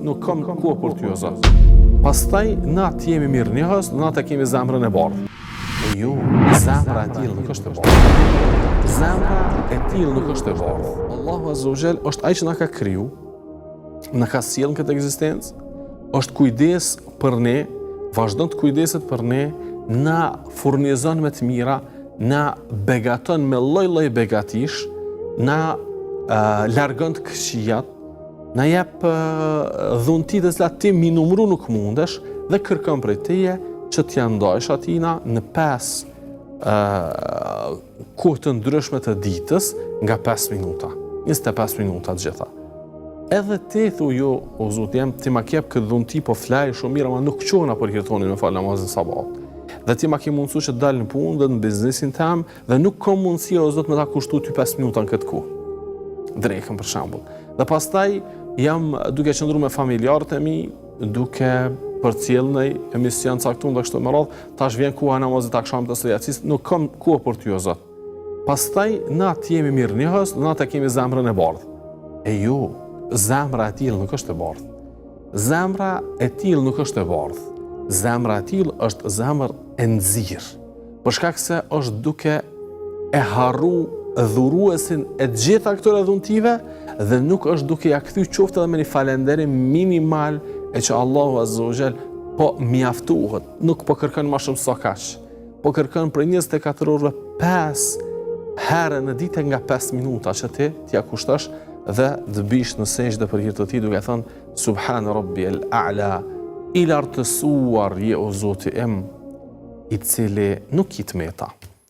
nuk kam kohë për ty o Zot. Pastaj na të jemi mirënjohës, na të kemi zemrën e bardhë. E jo, zemra e tillë nuk është e bardhë. Zemra e tillë nuk është e bardhë. Allahu Azza wa Jall është ai që na ka kriju, na ka sjellë në këtë ekzistencë, është kujdes për ne, vazhdon të kujdeset për ne, na furnizon me të mira, na begaton me lloj-lloj begatish, na largon të këqijat, na jep dhunti të cilat ti mi numëru nuk mundesh dhe kërkon prej teje që t'ja ndajsh atina në 5 kohë të ndryshme të ditës nga 5 minuta, 25 minuta të gjitha. Edhe ti thu jo, o Zot jam, ti ma kjep këtë dhunti po flaj shumë mirë, ma nuk qohna për hirtonin me falë namazin sabat. Dhe ti ma ke mundësu që dalë në punë dhe në biznesin tem dhe nuk kom mundësi o Zot me ta kushtu ty 5 minuta në këtë kohë. Drekën për shembull. Dhe pastaj jam duke qëndru me familjarët e mi, duke përcjell në emision caktuar dhe kështu me radhë, tash vjen koha namazit të akşamit të së yacis, nuk kam kohë për ty o Zot. Pastaj na të jemi mirënjohës, na të kemi zemrën e bardhë. E jo, zemra e tillë nuk është e bardhë. Zemra e tillë nuk është e bardhë. Zemra e tillë është zemër e nxirr. Për shkak se është duke e harru dhuruesin e gjitha këtyre dhuntive dhe nuk është duke ja kthy qoftë edhe me një falënderim minimal e që Allahu Azza wa Jall po mjaftohet, nuk po kërkon më shumë sa kaq. Po kërkon për 24 orëve 5 herë në ditë nga 5 minuta që ti t'ja kushtosh dhe të bish në sejdë për hir të tij duke thënë Subhan Rabbiyal A'la, i lartësuar je o Zoti im, i cili nuk i tmeta.